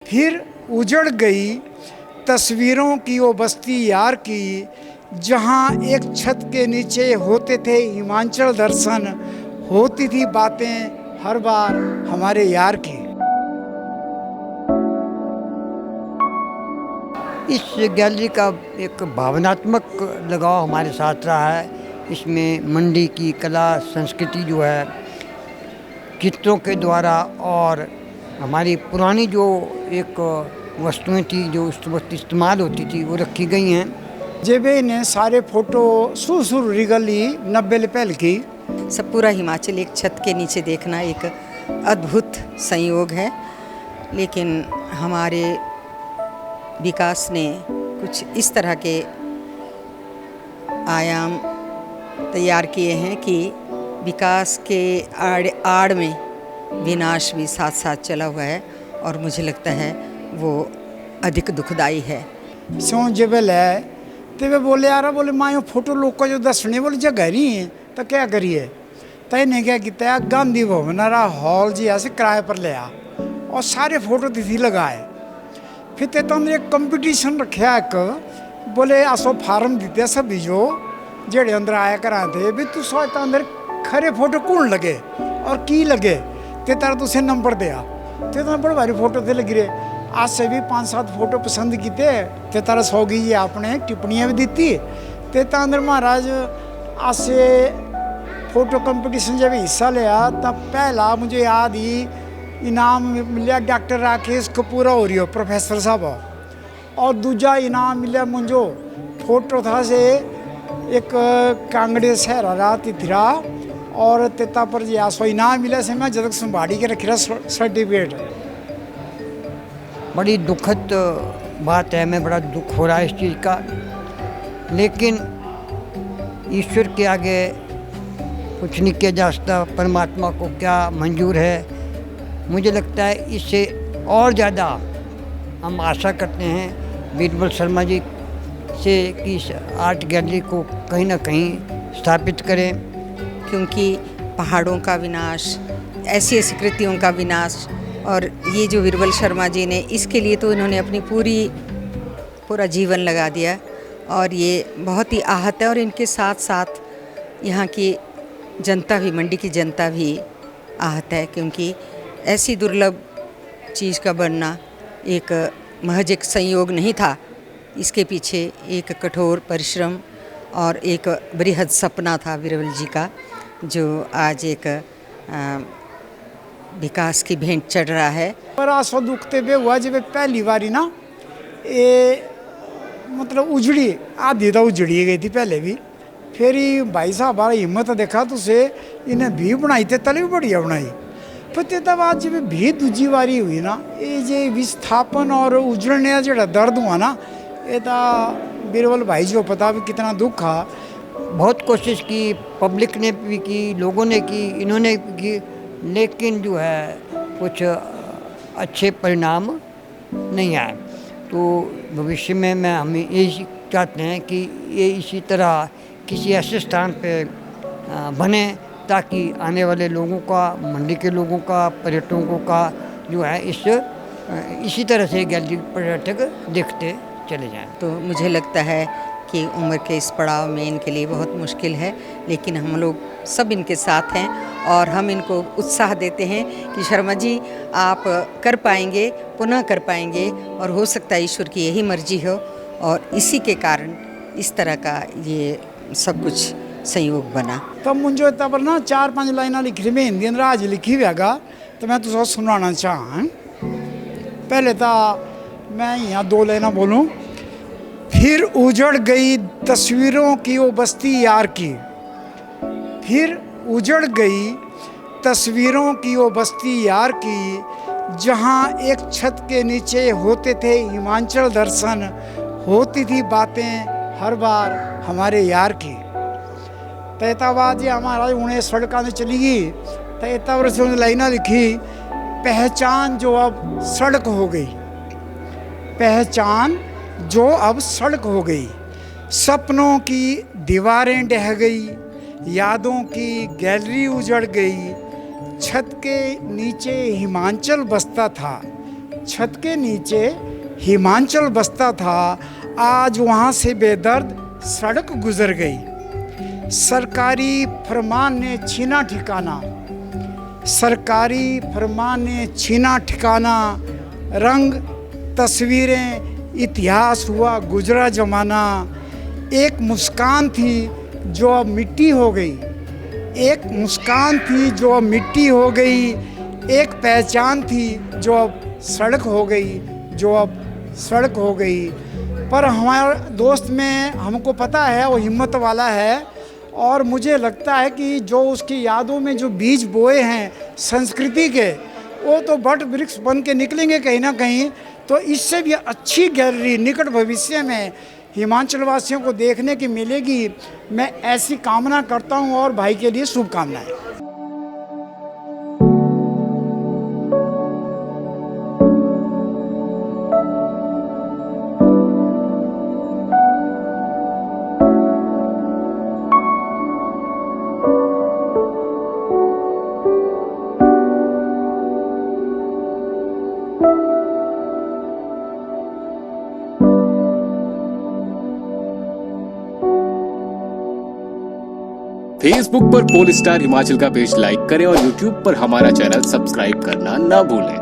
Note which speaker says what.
Speaker 1: फिर उजड़ गई तस्वीरों की वो बस्ती यार की, जहाँ एक छत के नीचे होते थे हिमाचल दर्शन, होती थी बातें हर बार हमारे यार की।
Speaker 2: इस गैलरी का एक भावनात्मक लगाव हमारे साथ रहा है। इसमें मंडी की कला संस्कृति जो है चित्रों के द्वारा और हमारी पुरानी जो एक वस्तुएं थी जो उस वक्त इस्तेमाल होती थी वो रखी गई हैं।
Speaker 1: जेबे ने सारे फोटो सुर रिगली 90 पहल की।
Speaker 3: सब पूरा हिमाचल एक छत के नीचे देखना एक अद्भुत संयोग है, लेकिन हमारे विकास ने कुछ इस तरह के आयाम तैयार किए हैं कि विकास के आड़ में विनाश भी साथ साथ चला हुआ है, और मुझे लगता है वो अधिक दुखदाई है।
Speaker 1: सो जेबल है तो वे बोले यार, बोले माँ फोटो लोग का जो दसने बोले जगह नहीं है तो क्या करिए। तय ने क्या किया, गांधी भवन हॉल जी ऐसे किराए पर लिया और सारे फोटो तिथि लगाए। फिर ते अंदर एक कंपटीशन रखा एक, बोले आसो फार्म दिते सभी जो जेड़े अंदर आया करा थे भी तू सो अंदर खरे फोटो कौन लगे और की लगे, ते तारा तुसे नंबर दिया। ते तो बड़े भारी फोटो थे लगी रहे। आज से भी 5-7 फोटो पसंद किए ते तारा सौ गई ये आपने टिप्पणियाँ भी दी। ते अंदर महाराज आज से फोटो कंपटीशन जब हिस्सा लिया तब पहला मुझे याद ही इनाम मिला डॉक्टर राकेश कपूर हो रही हो प्रोफेसर साहब, और दूजा इनाम मिला मुझे फोटो था से एक कांगड़े शहर रहा तिथरा, और तेता पर जी आसो इनाम मिला से मैं जब संभाली के रखी रहा सर्टिफिकेट।
Speaker 2: बड़ी दुखद बात है, मैं बड़ा दुख हो रहा है इस चीज़ का, लेकिन ईश्वर के आगे कुछ नहीं किया जा सकता। परमात्मा को क्या मंजूर है। मुझे लगता है इससे और ज़्यादा हम आशा करते हैं बीरबल शर्मा जी से कि इस आर्ट गैलरी को कहीं ना कहीं स्थापित करें,
Speaker 3: क्योंकि पहाड़ों का विनाश, ऐसी ऐसी कृतियों का विनाश, और ये जो बीरबल शर्मा जी ने इसके लिए तो इन्होंने अपनी पूरा जीवन लगा दिया, और ये बहुत ही आहत है। और इनके साथ साथ यहाँ की जनता भी, मंडी की जनता भी आहत है, क्योंकि ऐसी दुर्लभ चीज़ का बनना एक महज एक संयोग नहीं था। इसके पीछे एक कठोर परिश्रम और एक बृहद सपना था बीरबल जी का, जो आज एक विकास की भेंट चढ़ रहा है।
Speaker 1: पर आसो दुखते हुए हुआ जब पहली बारी ना ये मतलब उजड़ी आधी तो उजड़ी गई थी पहले भी। फिर ही भाई साहब हमारा हिम्मत देखा तो से इन्हें भी बनाई थे, तले भी बढ़िया बनाई। फिर तब आज जब भी दूजी बारी हुई ना, ये जो विस्थापन और उजड़ने जो दर्द हुआ ना, ये तो बीरबल भाई जो पता भी कितना दुख था।
Speaker 2: बहुत कोशिश की, पब्लिक ने भी की, लोगों ने की, इन्होंने भी की, लेकिन जो है कुछ अच्छे परिणाम नहीं आए। तो भविष्य में हम यही चाहते हैं कि ये इसी तरह किसी ऐसे स्थान पे बने ताकि आने वाले लोगों का, मंडी के लोगों का, पर्यटकों का जो है इसी तरह से गैलरी पर्यटक देखते चले जाएं।
Speaker 3: तो मुझे लगता है कि उम्र के इस पड़ाव में इनके लिए बहुत मुश्किल है, लेकिन हम लोग सब इनके साथ हैं और हम इनको उत्साह देते हैं कि शर्मा जी आप कर पाएंगे, पुनः कर पाएंगे, और हो सकता है ईश्वर की यही मर्जी हो, और इसी के कारण इस तरह का ये सब कुछ संयोग बना।
Speaker 1: तब मुझे तब ना 4-5 लाइना लिखी थी मैं हिंदी अंदर आज लिखी हुआ, तो मैं तुझे सुनाना चाह। पहले तो मैं यहाँ 2 लाइना बोलूँ। फिर उजड़ गई तस्वीरों की वो बस्ती यार की, फिर उजड़ गई तस्वीरों की वो बस्ती यार की, जहाँ एक छत के नीचे होते थे हिमाचल दर्शन, होती थी बातें हर बार हमारे यार की। तैताबाद ये हमारा उन्हें सड़कों में चली गई। तैतावर से लाइना लिखी, पहचान जो अब सड़क हो गई, पहचान जो अब सड़क हो गई, सपनों की दीवारें ढह गई, यादों की गैलरी उजड़ गई, छत के नीचे हिमाचल बसता था, छत के नीचे हिमाचल बसता था, आज वहाँ से बेदर्द सड़क गुजर गई। सरकारी फरमान ने छीना ठिकाना, सरकारी फरमान ने छीना ठिकाना, रंग तस्वीरें इतिहास हुआ गुजरा जमाना। एक मुस्कान थी जो अब मिट्टी हो गई, एक मुस्कान थी जो अब मिट्टी हो गई, एक पहचान थी जो अब सड़क हो गई, जो अब सड़क हो गई। पर हमारा दोस्त में हमको पता है वो हिम्मत वाला है, और मुझे लगता है कि जो उसकी यादों में जो बीज बोए हैं संस्कृति के, वो तो बट वृक्ष बन के निकलेंगे कहीं ना कहीं। तो इससे भी अच्छी गैलरी निकट भविष्य में हिमाचल वासियों को देखने की मिलेगी, मैं ऐसी कामना करता हूँ, और भाई के लिए शुभकामनाएं।
Speaker 4: फेसबुक पर पोल स्टार हिमाचल का पेज लाइक करें और यूट्यूब पर हमारा चैनल सब्सक्राइब करना ना भूलें।